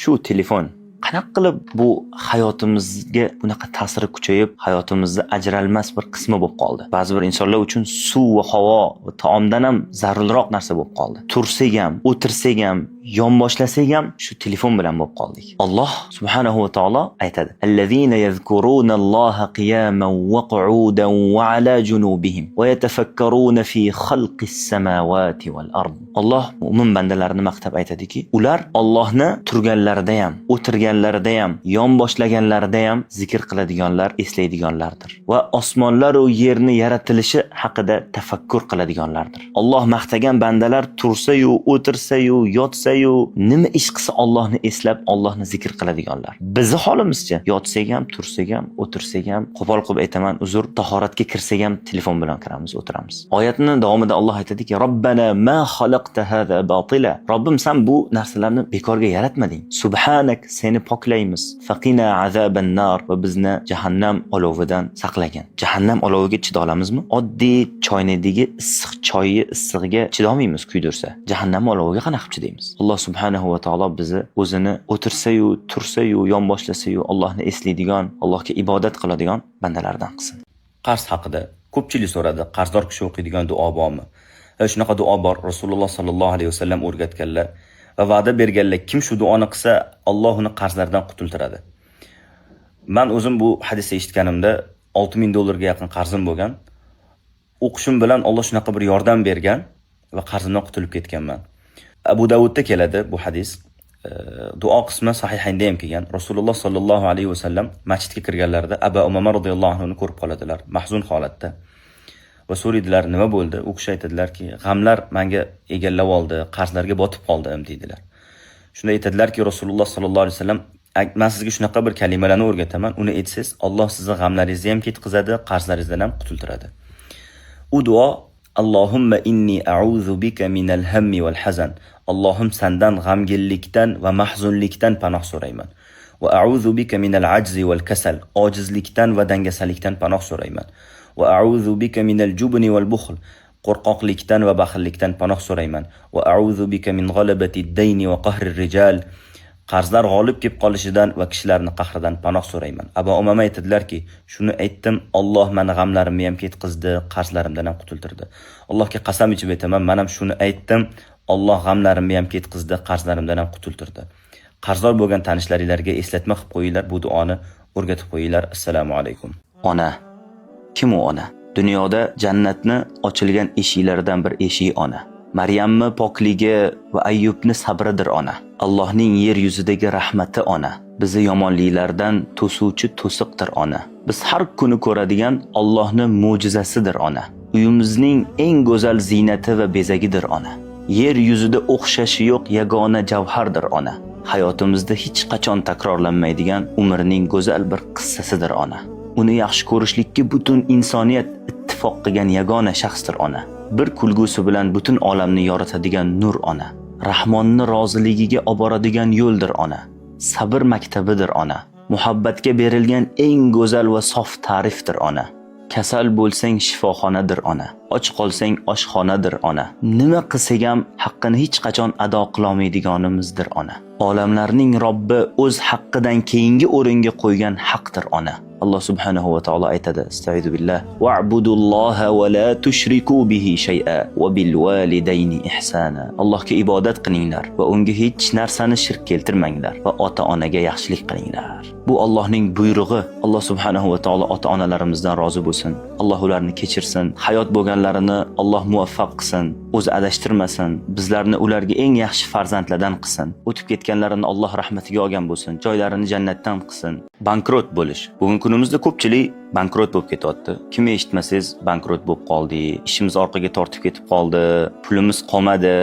shu telefon qanaqa qilib bu hayotimizga bunaqa ta'siri kuchayib, hayotimizda ajralmas bir qismi bo'lib qoldi. Ba'zi bir insonlar uchun suv va havo va taomdan ham zarurroq narsa bo'lib qoldi. Tursak ham, o'tirsak ham, yonboshlasak ham shu telefon bilan bo'lib qoldik. Alloh subhanahu va taolo aytadi: "Allazina yazkurunalloha qiyaman va qu'udan va ala junubihim va yatafakkaruna fi xalqis samawati wal ard." Alloh mo'min bandalarini maqtab aytadiki, ular Allohni turganlarida ham, o'tirganlarida ham, yonboshlaganlarida ham zikr qiladiganlar, eslaydiganlardir va osmonlar va yerni yaratilishi haqida tafakkur qiladiganlardir. Alloh maqtagan bandalar tursa-yu, o'tirsa-yu, yotsa-yu, nima ish qilsa Allohni eslab, Allohni zikr qiladiganlar. Bizi holimizcha yotsak ham, tursak ham, o'tirsak ham, qo'pol qilib aytaman, uzr, tahoratga kirsak ham telefon bilan kiramiz, o'tiramiz. Oyatning davomida Alloh aytadiki: "Robbana ma xalaqta hada batila." Robbim, sen bu narsalarni bekorga yaratmading. Subhanak, seni poklaymiz. Faqina azaban nar, va bizni jahannam olovidan saqlagin. Jahannam oloviga chida olamizmi? Oddiy choynakdagi issiq choyni issig'iga chidamaymiz kuydirsa. Jahannam oloviga qanaqa chidaymiz? Alloh subhanahu va taolo bizni o'zini o'tirsa-yu, tursa-yu, yonboshlasa-yu Allohni eslaydigan, Allohga ibodat qiladigan bandalardan qilsin. Qarz haqida ko'pchilik so'radi, qarzdor kishi o'qiydigan duo bormi? Shunaqa duo bor. Rasululloh sallallohu alayhi vasallam o'rgatganlar va va'da berganlar, kim shu duoni qilsa, Alloh uni qarzlardan qutultiradi. Men o'zim bu hadisni eshitganimda $6000 ga yaqin qarzim bo'lgan. O'qishim bilan Alloh shunaqa bir yordam bergan va qarzimdan qutulib ketganman. Abu Davudda keladi bu hadis. Duo qismi Sahihaynda ham kelgan. Rasululloh sallallohu alayhi vasallam masjidga kirganlarida Abu Umama radhiyallohu anhu ni ko'rib qoladilar, mahzun holatda. Va so'raydilar, nima bo'ldi? U kishi aytadilarki, g'amlar menga egallab oldi, qarzlarga botib qoldim dedilar. Shunda aytadilarki, Rasululloh sallallohu alayhi vasallam, men sizga shunaqa bir kalimalarni o'rgataman, uni aytsangiz, Alloh sizni g'amlaringizni ham ketkazadi, qarzlaringizdan ham qutultiradi. U duo: Allohumma inni a'udhu bika minal hammi wal hazan. Allohim, sendan g'amginlikdan va mahzunlikdan panoh so'rayman. Va a'udhu bika minal ajzi wal kasal. Ojizlikdan va dangasalikdan panoh so'rayman. Va a'udhu bika minal jubni wal bukhl. Qo'rqoqlikdan va baxillikdan panoh so'rayman. Va a'udhu bika min g'alabati ad-dayni va qahri ar-rijal. Qarzlar g'olib kelib qolishidan va kishilarning qahridan panoh so'rayman. Abu Umama aytadilarki, shuni aytdim, Alloh meni g'amlarimni ham ketkazdi, qarzlarimdan ham qutultirdi. Allohga qasam ichib aytaman, men ham shuni aytdim, Alloh g'amlarimni ham ketkazdi, qarzlarimdan ham qutultirdi. Qarzdor bo'lgan tanishlaringizga eslatma qilib qo'yinglar, bu duoni o'rgatib qo'yinglar. Assalomu alaykum. Ona. Kim u ona? Dunyoda jannatni ochilgan eshiklaridan bir eshik ona. Maryamni pokligi va Ayyubni sabridir ona. Allohning yer yuzidagi rahmati ona. Bizni yomonliklardan to'suvchi to'siqdir ona. Biz har kuni ko'radigan Allohning mo'jizasidir ona. Uyimizning eng go'zal ziynati va bezagidir ona. Yer yuzida o'xshashi yo'q yagona javhardir ona. Hayotimizda hech qachon takrorlanmaydigan umrning go'zal bir qissasidir ona. Uni yaxshi ko'rishlikka butun insoniyat ittifoq qilgan yagona shaxsdir ona. Bir kulgusi bilan butun olamni yoritadigan nur ona. Rahmonning roziligiga olib boradigan yo'ldir ona. Sabr maktabidir ona. Muhabbatga berilgan eng go'zal va sof ta'rifdir ona. Kasal bo'lsang shifoxonadir ona. Och qolsang oshxonadir ona. Nima qilsak ham haqqini hech qachon ado qila olmaydiganimizdir ona. Olamlarning Robbi o'z haqqidan keyingi o'ringa qo'ygan haqdir ona. Alloh subhanahu va taolo aytadi: Estaizu billah. Wa'budulloha va la tushriku bihi shay'a va bil walidayni ihsana. Allohga ibodat qilinglar va unga hech narsani shirk keltirmanglar va ota-onaga yaxshilik qilinglar. Bu Allohning buyrug'i. Alloh subhanahu va taolo ota-onalarimizdan rozi bo'lsin. Alloh ularni kechirsin. Hayot bo'lganlarini Alloh muvaffaq qilsin. O'zi adashtirmasin. Bizlarni ularga eng yaxshi farzandlardan qilsin. O'tib ketganlarini Alloh rahmatiga olgan bo'lsin. Joylarini jannatdan qilsin. Bankrot bo'lish. Bugungi kunimizda ko'pchilik bankrot bo'lib ketyapti. Kim eshitmasangiz bankrot bo'lib qoldik, ishimiz orqaga tortib ketib qoldi, pulimiz qolmadi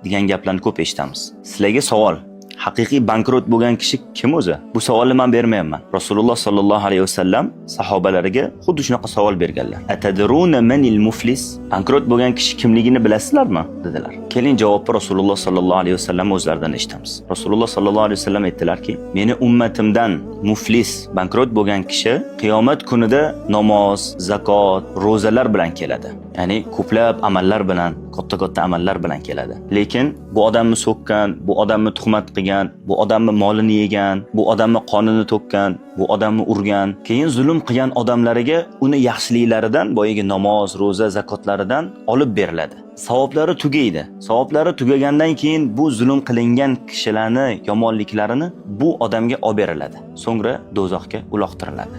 degan gaplarni ko'p eshitamiz. Sizlarga savol: haqiqiy bankrot bo'lgan kishi kim o'zi? Bu savolni men bermayapman. Rasululloh sallallohu alayhi vasallam sahobalariga xuddi shunaqa savol berganlar. Atadruna manil muflis? Bankrot bo'lgan kishi kimligini bilasizlarmi? dedilar. Keling javobni Rasululloh sallallohu alayhi vasallam o'zlaridan eshitamiz. Rasululloh sallallohu alayhi vasallam aytdilarki, meni ummatimdan muflis, bankrot bo'lgan kishi qiyomat kunida namoz, zakot, ro'zalar bilan keladi. Ya'ni ko'plab amallar bilan, katta amallar bilan keladi. Lekin bu odamni so'kkan, bu odamni tuhmat qilgan, bu odamni molini yegan, bu odamni qonini to'kkan, bu odamni urgan, keyin zulm qilgan odamlariga uni yaxshiliklaridan, boyagi namoz, ro'za, zakotlaridan olib beriladi. Savoblari tugaydi. Savoblari tugagandan keyin bu zulm qilingan kishilarni yomonliklarini bu odamga olib beriladi. So'ngra do'zaxga uloqtiriladi.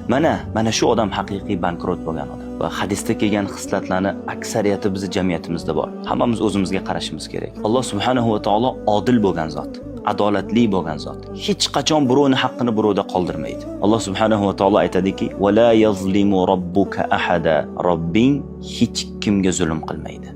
Mana shu odam haqiqiy bankrot bo'lgan odam. Va hadisda kelgan xislatlarni aksariyati bizning jamiyatimizda bor. Hammamiz o'zimizga qarashimiz kerak. Alloh subhanahu va taolo odil bo'lgan zot. Adolatli bo'lgan zot. Hech qachon birovning haqqini birovda qoldirmaydi. Alloh subhanahu va taolo aytadiki: "Va la yazlimu robbuka ahada." Robbing hech kimga zulm qilmaydi.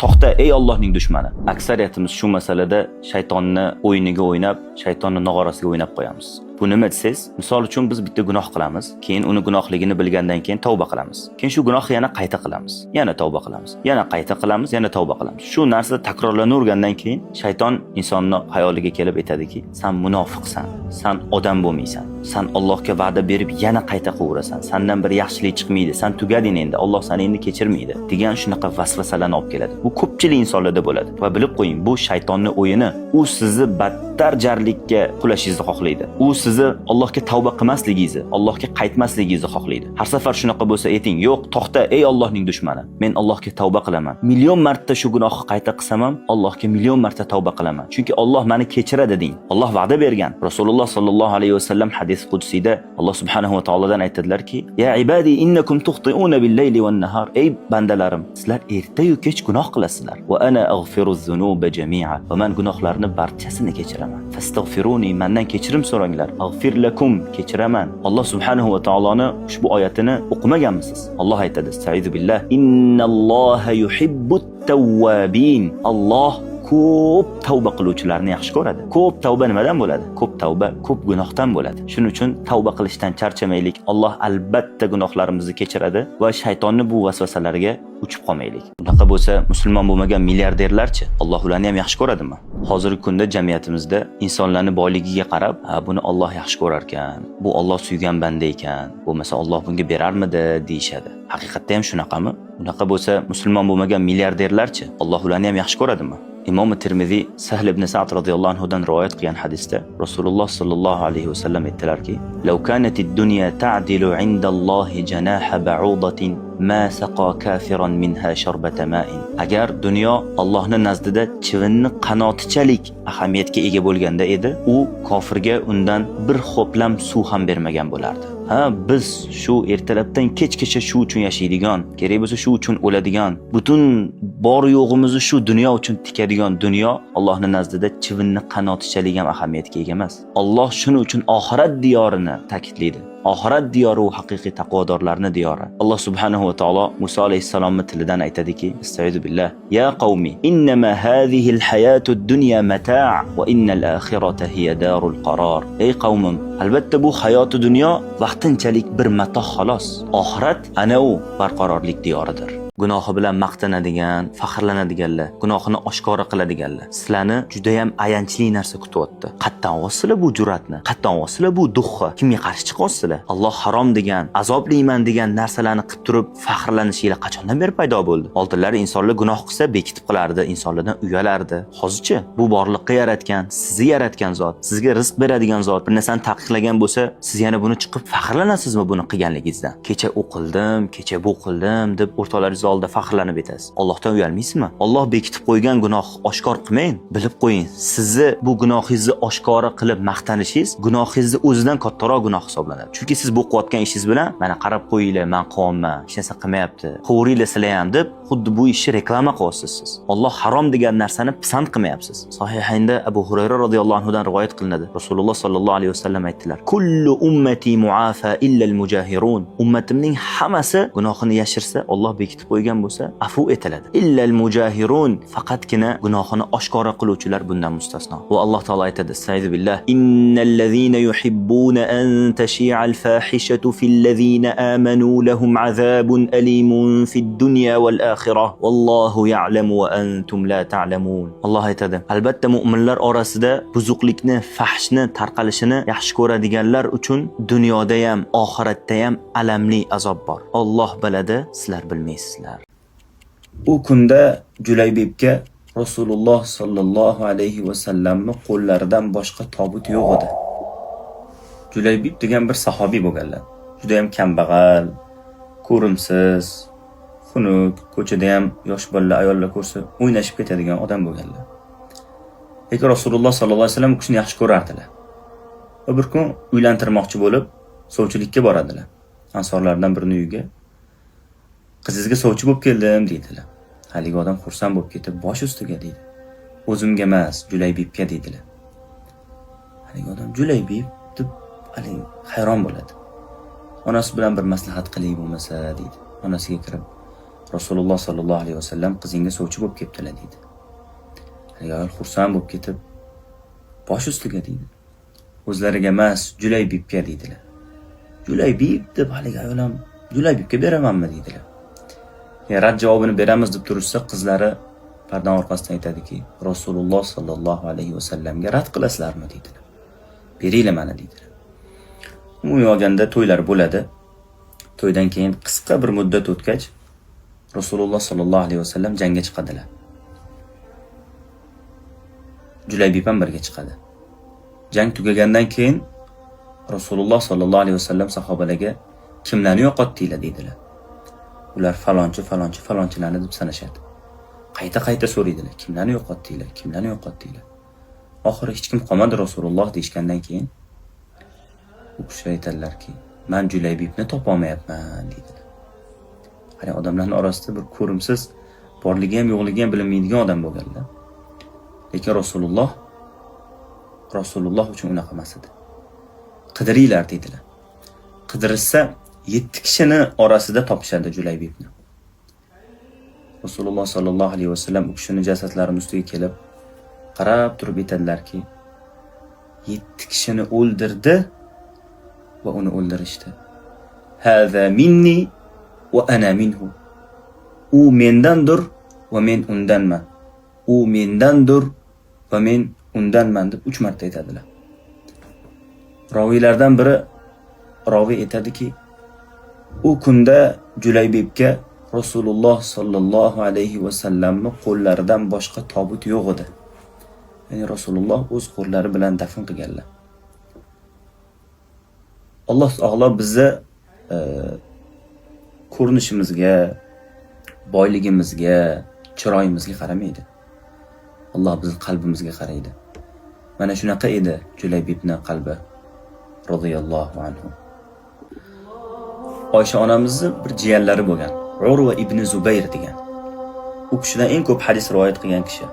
To'xta ey Allohning dushmani. Aksariyatimiz shu masalada shaytonni o'yiniga o'ynab, shaytonni nog'orasiga o'ynab qo'yamiz. Bu nima desiz? Misol uchun biz bitta gunoh qilamiz, keyin uni gunohligini bilgandan keyin tavba qilamiz. Keyin shu gunohni yana qayta qilamiz. Yana tavba qilamiz. Yana qayta qilamiz, yana tavba qilamiz. Shu narsa takrorlanavergandan keyin shayton insonning xayoliga kelib aytadiki: "Sen munofiqsan. Sen odam bo'lmaysan. Sen Allohga va'da berib yana qayta qilaverasan. Sendan bir yaxshilik chiqmaydi. Sen tugading endi. Alloh seni endi kechirmaydi." degan shunaqa vasvasalarni olib keladi. Bu ko'pchilik insonlarda bo'ladi. Va bilib qo'ying, bu shaytonning o'yini. U sizni battar jarlikka qulashingizni xohlaydi. U sizni Allohga tavba qilmasligingizni, Allohga qaytmasligingizni xohlaydi. Har safar shunaqa bo'lsa ayting: "Yo'q, to'xta ey Allohning dushmani. Men Allohga tavba qilaman. Million marta shu gunohni qayta qilsam ham, Allohga million marta tavba qilaman. Chunki Alloh meni kechiradi" deng. Alloh va'da bergan. Rasululloh sallallohu alayhi vasallam hadis qudsiyda Alloh subhanahu va taolodan aytadilar-ki: "Ya ibadi innakum tukhti'una bil-layli wan-nahar." Ey bandalarim, sizlar erta yu kech gunoh qilasizlar. "Va ana aghfiru-zunuba jami'a." Va men gunohlarni barchasini kechiraman. "Fastaghfiruni." Mendan kechirim so'ranglar. "Aghfir lakum." Kechiraman. Alloh subhanahu va taoloni ushbu oyatini o'qimaganmisiz? Alloh aytadi: "Estaizu billah. Innalloha yuhibbut-tawwabin." Alloh ko'p tavba qiluvchilarni yaxshi ko'radi. Ko'p tavba nimadan bo'ladi? Ko'p tavba ko'p gunohdan bo'ladi. Shuning uchun tavba qilishdan charchamaylik. Alloh albatta gunohlarimizni kechiradi va shaytonning bu vasvasalariga uchib qolmaylik. Bunaqa bo'lsa, musulmon bo'lmagan milliarderlarchi? Alloh ularni ham yaxshi ko'radimi? Hozirgi kunda jamiyatimizda insonlarning boyligiga qarab, buni Alloh yaxshi ko'rar ekan, bu Alloh suygan banda ekan, bo'lmasa Alloh bunga berarmidi deyshadi. Haqiqatda ham shunaqami? Unaqa bo'lsa, musulmon bo'lmagan milliarderlarchi? Alloh ularni ham yaxshi ko'radimi? Imom Tirmiziy Sahl ibn Sa'd radhiyallohu anhudan rivoyat qilgan hadisda Rasululloh sallallohu alayhi vasallam aytdilarki: "Law kanatid dunya ta'dilu 'indallohi janaha ba'udatin ma saqa kafiran minha sharbata ma'in." Agar dunyo Allohning nazdida chivinni qanotichalik ahamiyatga ega bo'lganda edi, u kofirga undan bir xo'plam suv ham bermagan bo'lardi. Biz shu ertalabdan kechgacha shu uchun yashaydigan, kerak bo'lsa shu uchun o'ladigan, butun bor yo'g'imizni shu dunyo uchun tikadigan dunyo Allohning nazdida chivinni qanotichalik ham ahamiyatga ega emas. Alloh shuning uchun oxirat diyorini ta'kidlaydi. Oxirat diyori u haqiqiy taqvodorlarning diyori. Alloh subhanahu va taolo Musa alayhisalomning tilidan aytadiki: "Estaizu billah. Ya qavmi, innama hadhihi al-hayatu ad-dunya mata' va innal akhirata hiya darul qarar." Ey qavmim, albatta bu hayoti dunyo vaqtinchalik bir matoh xolos. Oxirat ana u barqarorlik diyoridir. Gunohi bilan maqtanadigan, faxrlanadiganlar, gunohini oshkora qiladiganlar sizlarni juda ham ayanchli narsa kutyapti. Qatdan olsizlar bu jur'atni, qatdan olsizlar bu duxni. Kimga qarshi chiqasizlar? Alloh harom degan, azoblayman degan narsalarni qilib turib faxrlanishinglar qachondan beri paydo bo'ldi? Oldinlari insonlar gunoh qilsa bekitib qilardi, insonlardan uyalardi. Hozirchi bu borliqqa yaratgan, sizni yaratgan zot, sizga rizq beradigan zot bir narsani taqiqlagan bo'lsa, siz yana buni chiqib faxrlanasizmi buni qilganligingizdan? Kecha o'qildim, kecha bu qildim deb o'rtalaringiz oldida faxrlanib etasiz. Allohdan uyalmaysizmi? Alloh bekitib qo'ygan gunoh oshkor qilmang. Bilib qo'ying, sizni bu gunohingizni oshkora qilib maqtanishingiz gunohingizni o'zidan kattaroq gunoh hisoblanadi. Chunki siz bu qilayotgan ishingiz bilan mana qarab qo'yinglar, men qilyapman, hech narsa qilmayapti, qilaveringlar sizlar ham deb xuddi bu ishni reklama qilyapsiz siz. Alloh harom degan narsani pisand qilmayapsiz. Sahihaynda Abu Hurayra radhiyallohu anhudan rivoyat qilinadi. Rasululloh sallallohu alayhi vasallam aytdilar: "Kullu ummati muafa illa al-mujahirun." Ummatimning hammasi gunohini yashirsa, Alloh bekitib qo'ygan bo'lsa, afu etiladi. Illa al-mujahirun, faqatgina gunohini oshkora qiluvchilar bundan mustasno. Va Alloh taolo aytadi: "Estaizu billah. Innal ladzina yuhibbuna an tashi'a al-fahishatu fil ladzina amanu lahum azabun alimun fid dunya wal akhirah. Wallohu ya'lamu wa antum la ta'lamun." Alloh aytadi: albatta mu'minlar orasida buzuqlikni, fahshni tarqalishini yaxshi ko'radiganlar uchun dunyoda ham, oxiratda ham alamli azob bor. Alloh biladi, sizlar bilmaysizlar. u kunda Julaybibga Rasululloh sallallohu alayhi va sallamning qo'llaridan boshqa tobut yo'q edi. Julaybib degan bir sahobiy bo'lganlar. Juda ham kambag'al, ko'rimsiz, xunuk, ko'chada ham yosh bolalar, ayollar ko'rsa o'ynashib ketadigan odam bo'lganlar. Lekin Rasululloh sallallohu alayhi vasallam u kishini yaxshi ko'rardilar. Va bir kun uylantirmoqchi bo'lib, sovchilikka boradilar. Ansorlardan birining uyiga. Qizingizga sovchi bo'lib keldim deydilar. Haligi odam xursand bo'lib ketib, bosh ustiga deydi. O'zimga emas, Julaybibga deydilar. Haligi odam Julaybib deb haligi hayron bo'ladi. Onasi bilan bir maslahat qiling bo'lmasa deydi. Onasiga kirib, Rasululloh sallallohu alayhi vasallam qizingga sovchi bo'lib kelibdilar deydi. Haligi ayol xursand bo'lib ketib, bosh ustiga deydi. O'zlariga emas, Julaybibga deydilar. Julaybib deb haligi ayol ham Julaybibga beramanmi deydilar. Rad javobini beramiz deb turishsa, qizlari pardan orqasidan aytadiki, Rasululloh sallallohu alayhi vasallamga rad qilasizlarmi deydilar. Beringlar mana deydilar. Umumiy olganda to'ylar bo'ladi. To'ydan keyin qisqa bir muddat o'tgach, Rasululloh sallallohu alayhi vasallam jangga chiqadilar. Julaybib ham birga chiqadi. Jang tugagandan keyin Rasululloh sallallohu alayhi vasallam sahobalarga kimlarni yo'qotdinglar deydilar. Ular falonchilarni deb sanashadi. Qayta so'raydilar. Kimlarni yo'qotdinglar? Oxiri hech kim qolmadi Rasululloh deyishgandan keyin u kishi aytadilarki, men Julaybibni topa olmayapman deydilar. Hani odamlarning orasida bir ko'rimsiz, borligi ham yo'qligi ham bilinmaydigan odam bo'lganlar. Lekin Rasululloh uchun unaqa emas edi. Qidiringlar dedilar. Qidirishsa 7 kishini orasida topishadi Julaybibni. Rasululloh sallallohu alayhi vasallam u kishining jasadlarining ustiga kelib qarab turib aytadilarki, 7 kishini o'ldirdi va uni o'ldirishdi. Hada minni va ana minhu. U mendandir va men undanman. U mendandir va men undanman deb 3 marta aytadilar. Roviylardan biri roviy aytadiki, u kunda Julaybibga Rasululloh sallallohu alayhi va sallamning qo'llaridan boshqa tobut yo'q edi. Ya'ni Rasululloh o'z qo'llari bilan dafn qilganlar. Alloh taolo bizni ko'rinishimizga, boyligimizga, chiroyimizga qaramaydi. Alloh bizning qalbimizga qaraydi. Mana shunaqa edi Julaybibning qalbi radhiyallohu anhu. Oysha onamizning bir jiyanlari bo'lgan, Urva ibn Zubayr degan. U kishidan eng ko'p hadis rivoyat qilgan kishi.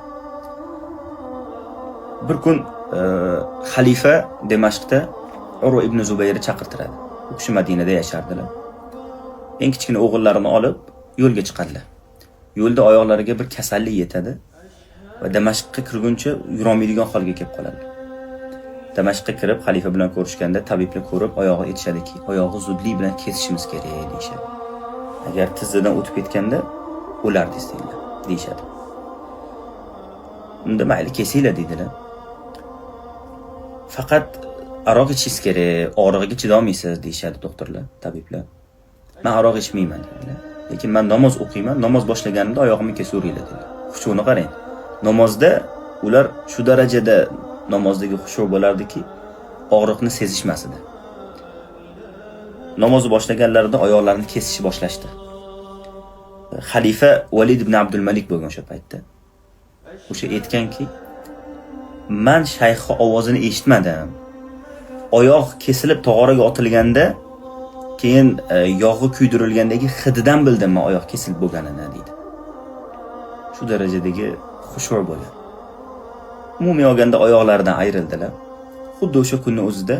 Bir kun xalifa Damashqda Urva ibn Zubayrni chaqirtiradi. U kishi Madinada yashardilar. Eng kichkina o'g'illarini olib yo'lga chiqadilar. Yo'lda oyoqlariga bir kasallik yetadi va Damashqqa kirguncha yurolmaydigan holga kelib qoladi. Damashqqa kirib xalifa bilan ko'rishganda tabiblar ko'rib oyog'i aytishadiki, oyog'i zudlik bilan kesishimiz kerak deyshadi. Agar tizzadan o'tib ketganda o'lardingiz deyshadi. Unda mayli kesinglar dedilar. Faqat aroq ichishingiz kerak, og'rig'iga chidolmaysiz deyshadi doktorlar, tabiblar. Men aroq ichmayman dedilar. Lekin men namoz o'qiyman, namoz boshlaganimda oyog'imni kesaveringlar dedilar. Xushuni qarang. Namozda ular shu darajada namozdagi xushu bo'lardiki, og'riqni sezishmas edi. Namozni boshlaganlarida oyoqlarini kesishni boshlashdi. Xalifa Valid ibn Abdul Malik bo'lgan o'sha paytda. O'sha aytganki, men shayxning ovozini eshitmadim. Oyoq kesilib tog'oraga otilganda, keyin yog'i kuydirilgandagi hididan bildim men oyoq kesilib bo'lganini deydi. Shu darajadagi xushur bo'lgan. Umumiy olganda oyoqlaridan ayrildilar. Xuddi o'sha kunning o'zida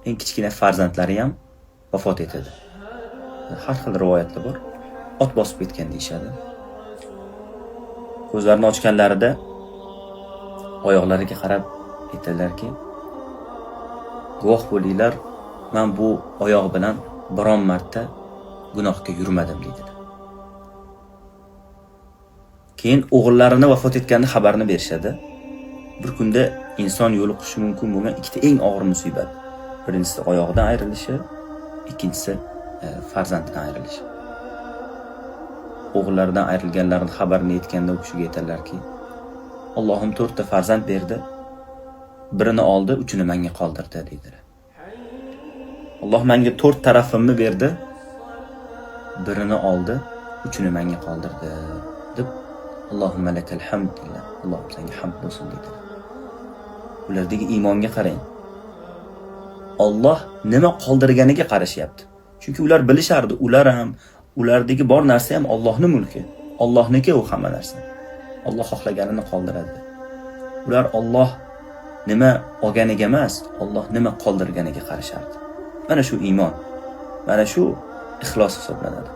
eng kichkina farzandlari ham vafot etadi. Har xil rivoyatlar bor. Ot bosib ketgan deyshadi. Ko'zlarini ochganlarida oyoqlariga qarab aytadilarki, guvoh bo'linglar, men bu oyoq bilan biron marta gunohga yurmadim dedilar. Keyin o'g'illarini vafot etganini xabarini berishadi. Bir kunda inson yo'liqishi mumkin bo'lgan ikkita eng og'ir musibat. Birinchisi oyog'idan ayrilishi, ikkinchisi farzandidan ayrilishi. o'g'illaridan ayrilganlarini xabarini aytganda u kishiga aytadilarki, Allohim 4 ta farzand berdi, birini oldi, 3-ni menga qoldirdi deydilar. Alloh menga 4 tarafimni berdi, birini oldi, 3-ni menga qoldirdi deb Allohumma lakal hamd deydilar. Allohim senga hamd bo'lsin deydilar. Ulardagi iymonga qarang. Alloh nima qoldirganiga qarashyapti. Chunki ular bilishardi, ular ham, ulardagi bor narsa ham Allohning mulki. Allohniki u hamma narsa. Alloh xohlaganini qoldiradi. Ular Alloh nima olganiga emas, Alloh nima qoldirganiga qarashardi. Mana shu iymon, mana shu ixlos hisoblanadi.